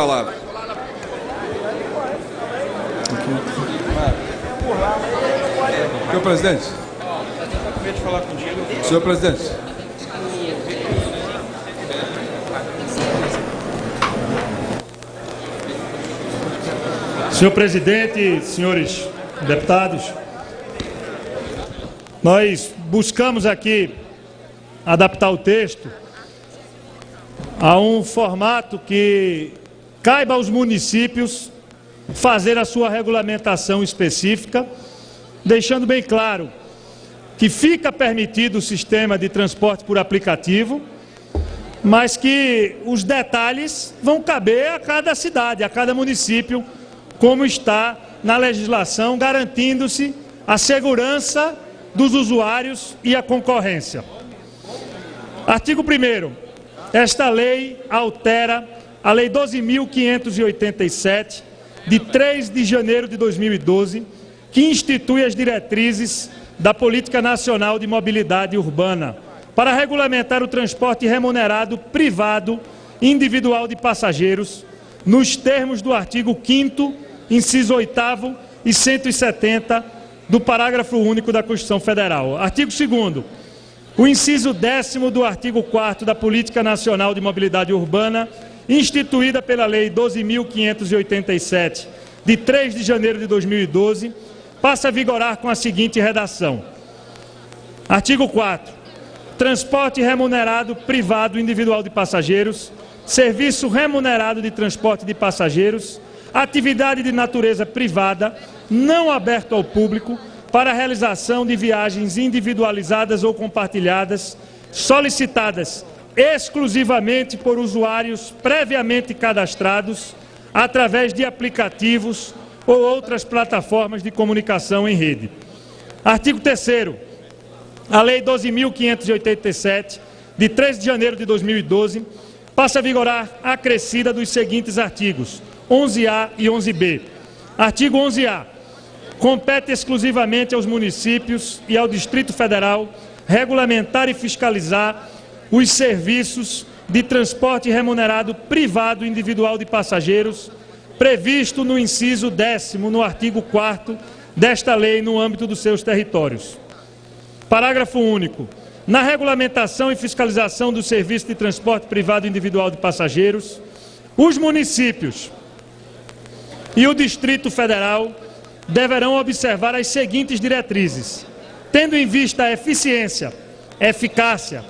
Palavra. Senhor presidente. Senhor presidente. Senhor presidente, senhores deputados, nós buscamos aqui adaptar o texto a um formato que caiba aos municípios fazer a sua regulamentação específica, deixando bem claro que fica permitido o sistema de transporte por aplicativo, mas que os detalhes vão caber a cada cidade, a cada município, como está na legislação, garantindo-se a segurança dos usuários e a concorrência. Artigo 1º. Esta lei altera a Lei 12.587, de 3 de janeiro de 2012, que institui as diretrizes da Política Nacional de Mobilidade Urbana para regulamentar o transporte remunerado privado individual de passageiros, nos termos do artigo 5º, inciso 8º e 170 do parágrafo único da Constituição Federal. Artigo 2º. O inciso 10º do artigo 4º da Política Nacional de Mobilidade Urbana, instituída pela Lei 12.587, de 3 de janeiro de 2012, passa a vigorar com a seguinte redação. Artigo 4º. Transporte remunerado privado individual de passageiros, serviço remunerado de transporte de passageiros, atividade de natureza privada, não aberto ao público, para a realização de viagens individualizadas ou compartilhadas, solicitadas exclusivamente por usuários previamente cadastrados, através de aplicativos ou outras plataformas de comunicação em rede. Artigo 3º. A Lei 12.587, de 3 de janeiro de 2012, passa a vigorar acrescida dos seguintes artigos 11A e 11B. Artigo 11A. Compete exclusivamente aos municípios e ao Distrito Federal regulamentar e fiscalizar os serviços de transporte remunerado privado individual de passageiros, previsto no inciso 10º, no artigo 4º desta lei, no âmbito dos seus territórios. Parágrafo único. Na regulamentação e fiscalização do serviço de transporte privado individual de passageiros, os municípios e o Distrito Federal deverão observar as seguintes diretrizes, tendo em vista a eficiência, eficácia,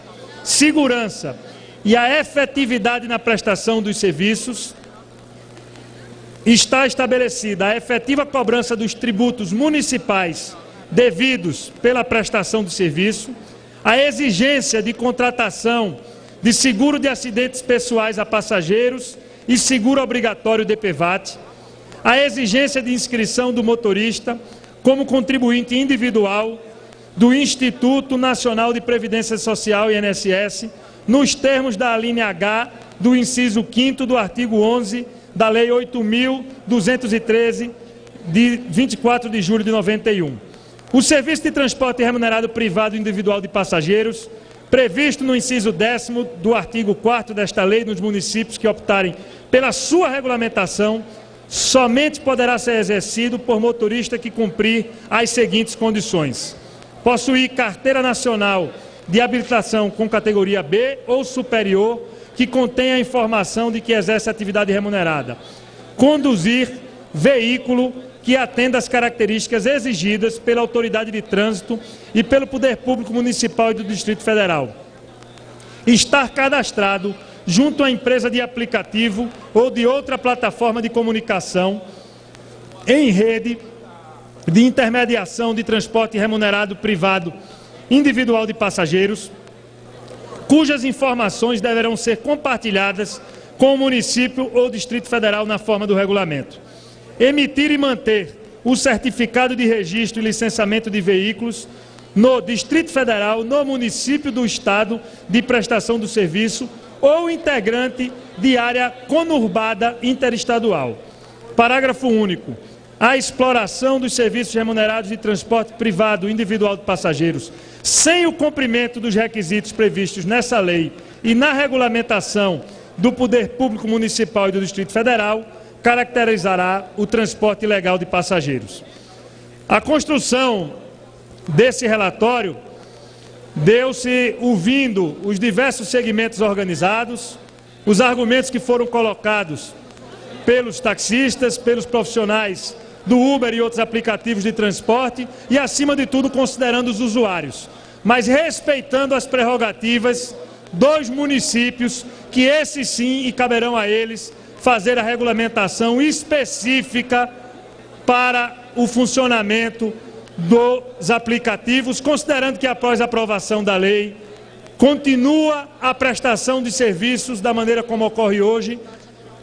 segurança e a efetividade na prestação dos serviços. Está estabelecida a efetiva cobrança dos tributos municipais devidos pela prestação do serviço, a exigência de contratação de seguro de acidentes pessoais a passageiros e seguro obrigatório DPVAT, a exigência de inscrição do motorista como contribuinte individual do Instituto Nacional de Previdência Social, INSS, nos termos da alínea H do inciso 5º do artigo 11 da Lei 8.213, de 24 de julho de 91. O serviço de transporte remunerado privado individual de passageiros, previsto no inciso 10º do artigo 4º desta lei, nos municípios que optarem pela sua regulamentação, somente poderá ser exercido por motorista que cumprir as seguintes condições: possuir carteira nacional de habilitação com categoria B ou superior, que contenha a informação de que exerce atividade remunerada; conduzir veículo que atenda às características exigidas pela autoridade de trânsito e pelo Poder Público Municipal e do Distrito Federal; estar cadastrado junto à empresa de aplicativo ou de outra plataforma de comunicação em rede de intermediação de transporte remunerado privado individual de passageiros, cujas informações deverão ser compartilhadas com o município ou Distrito Federal na forma do regulamento; emitir e manter o certificado de registro e licenciamento de veículos no Distrito Federal, no município do Estado de prestação do serviço ou integrante de área conurbada interestadual. Parágrafo único. A exploração dos serviços remunerados de transporte privado individual de passageiros sem o cumprimento dos requisitos previstos nessa lei e na regulamentação do Poder Público Municipal e do Distrito Federal caracterizará o transporte ilegal de passageiros. A construção desse relatório deu-se ouvindo os diversos segmentos organizados, os argumentos que foram colocados pelos taxistas, pelos profissionais do Uber e outros aplicativos de transporte e, acima de tudo, considerando os usuários, mas respeitando as prerrogativas dos municípios, que esses sim, e caberão a eles, fazer a regulamentação específica para o funcionamento dos aplicativos, considerando que após a aprovação da lei, continua a prestação de serviços da maneira como ocorre hoje,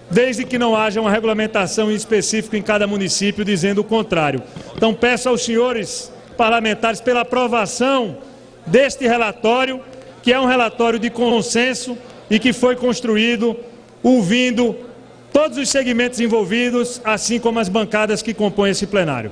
desde que não haja uma regulamentação específica em cada município dizendo o contrário. Então peço aos senhores parlamentares pela aprovação deste relatório, que é um relatório de consenso e que foi construído ouvindo todos os segmentos envolvidos, assim como as bancadas que compõem esse plenário.